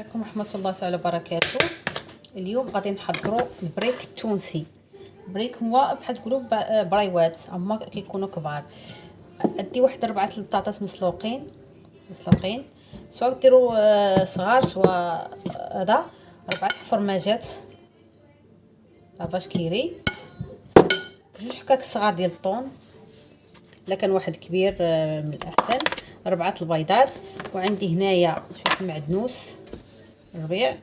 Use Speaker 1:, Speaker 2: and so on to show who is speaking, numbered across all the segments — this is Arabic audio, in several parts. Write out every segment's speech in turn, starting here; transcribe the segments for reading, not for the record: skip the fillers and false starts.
Speaker 1: عليكم ورحمة الله تعالى وبركاته. اليوم غادي نحضروا البريك التونسي. البريك هو بحال تقولوا برايوات، هما كيكونوا كبار. عندي واحد 4 البطاطس مسلوقين سواء ديروا صغار سواء هذا 4 فرماجات لافاش كيري، 2 حكاك صغار ديال الطون، الا كان واحد كبير من الاحسن، 4 البيضات، وعندي هنايا شويه المعدنوس الربيع،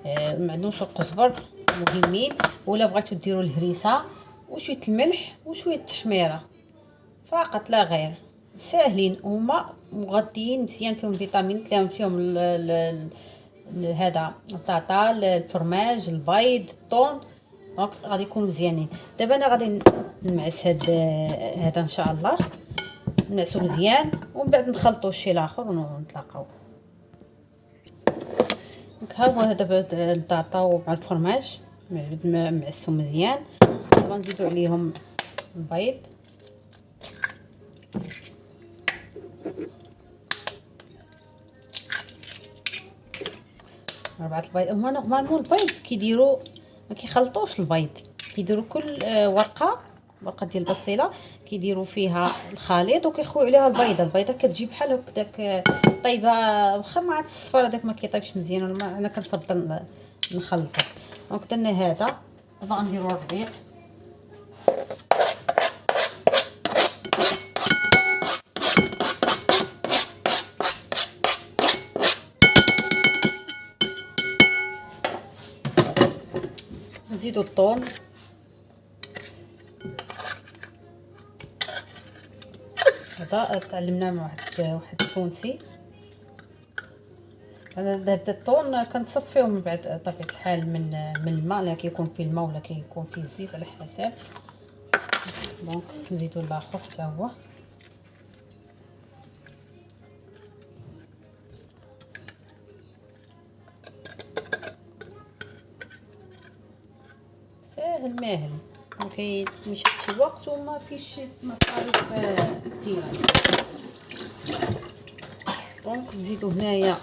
Speaker 1: المعدنوس والقزبر مهمين، ولا بغيتو ديروا الهريسه وشويه الملح وشويه التحميره فقط لا غير. ساهلين هما مغذيين مزيان، فيهم فيتامين، تلاهم فيهم هذا البطاطا، الفرماج، البيض، الطون، دونك غادي يكونوا مزيانين. دابا انا غادي نمعس هذا ان شاء الله، نمعسو مزيان ومن بعد نخلطوا الشيء الاخر ونتلاقاو. دونك ها هو هذا البطاطا مع الفرماج معسو مزيان. دابا نزيدو عليهم البيض، ربعة البيض. هما نورمالمون البيض كيديروا ما كيخلطوش البيض، كيديروا كل ورقه ديال البسطيله كيديروا فيها الخليط وكيخويو عليها البيضه كتجي بحال هكاك طايبه، واخا ما عرفتش الصفار هذاك ما كيطيبش مزيان، ولا انا كنفضل نخلطه. دونك درنا هذا. دابا غنديروا الربيع، نزيدو الطون، هذا تعلمناه مع واحد تونسي. انا هذا الطون كنصفيوه من بعد بطبيعه الحال من الماء، لا كيكون فيه الماء ولا كيكون فيه الزيت على حساب. دونك نزيدو الاخر حتى هو، ساهل ماهل، مكيمشيش شي وقت وما فيش مصاريف كثيره. دونك نزيدو هنايا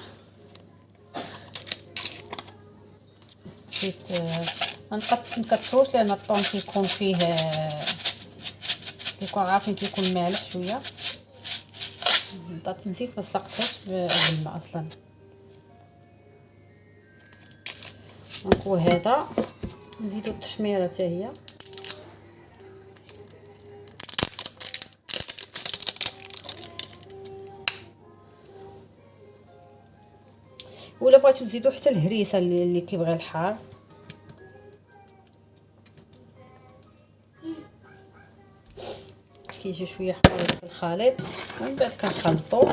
Speaker 1: شويه، منكتروش لان الطون كيكون فيه كيكون عارفين كيكون مالح شويه. نسيت ما سلقتهاش بالماء اصلا. دونك وهذا نزيدو التحميره حتى هي، ولا بغيتو تزيدو حتى الهريسه اللي كيبغي الحار. كيجي شويه حمر في الخليط، ومن بعد كنخلطو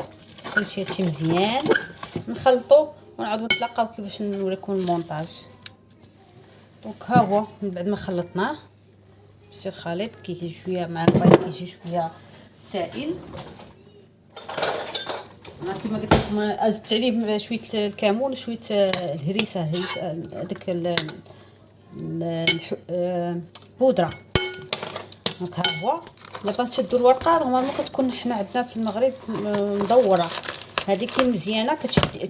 Speaker 1: كلشي هادشي مزيان، نخلطو ونعاودو نتلاقاو كيفاش نوريكم المونطاج. دونك ها هو من بعد ما خلطناه شتي الخليط كيجي شويه مع البيض كيجي شويه سائل. كما قلت لكم زدت عليه شويه الكمون وشويه الهريسه هذيك البودره. دونك ها هو دابا نشدو الورقه. نورمالمون كتكون حنا عندنا في المغرب مدوره، هذه كي مزيانه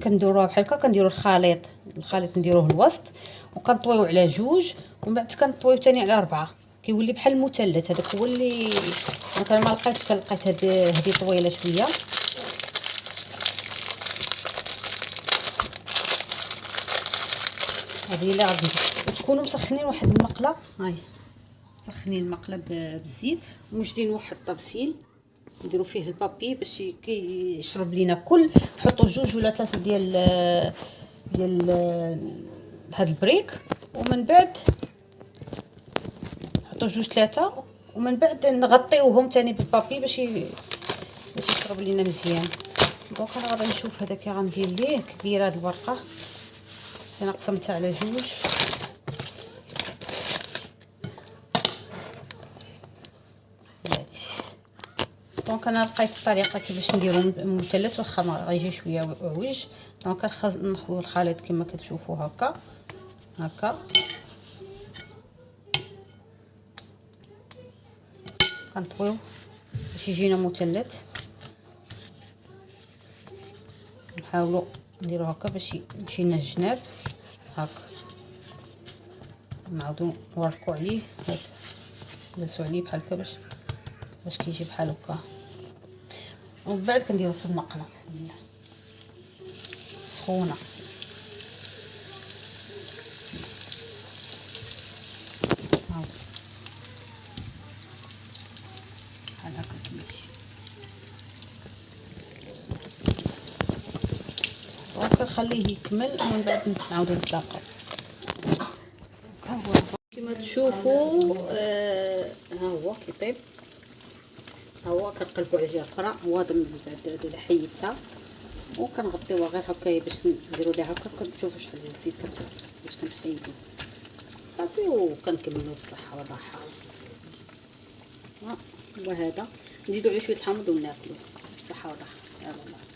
Speaker 1: كنديروها بحال هكا، كنديروا الخليط نديروه الوسط وكنطويو على 2 ومن بعد كنطويو ثاني على 4، كيولي بحال المثلث. هذاك هو اللي انا ما لقيتش، لقيت هذه طويله شويه. هذه اللي غادي تكونوا مسخنين واحد المقله، هاي مسخنين المقله بالزيت وموجدين واحد الطبسيل نديروا فيه البابي باش كيشرب لينا كل. نحطوا 2 ولا 3 ديال هاد البريك، ومن بعد نحطوا 2 3 ومن بعد نغطيوهم ثاني بالبابي باش يشرب لينا مزيان. دونك انا غادي نشوف هذا كي غندير ليه كبيره هاد الورقه، انا قسمتها على 2. دونك انا لقيت الطريقه كيفاش نديرو مثلث، واخا ما غيجي شويه عوج. دونك نخويو الخليط كما كتشوفوا هكا كنطويو باش يجينا مثلث. نحاولوا نديرو هكا باش يمشي لنا الجناب هكا، نعاودو نوركو عليه هكا، نلسو عليه بحال هكا باش كيجي بحال هكا. ومن بعد كنديرو في المقله بسم الله سخونه. هاو بحال هكا كيجي وكنخليه يكمل ومن بعد نعاودو نتلاقاو. كما تشوفوا ها هو كيطيب، ها هو كنقلبو على جهه اخرى. هو بعد حيدتها وكنغطيوها غير هكا باش نديرو ليها هكا. كتشوفوا شحال ديال الزيت كتخرج باش كنحيدو صافي وكنكملو بالصحه والراحه. ها هو هذا، نزيدو عليه شويه الحامض وناكلو بالصحه والراحه. يلا.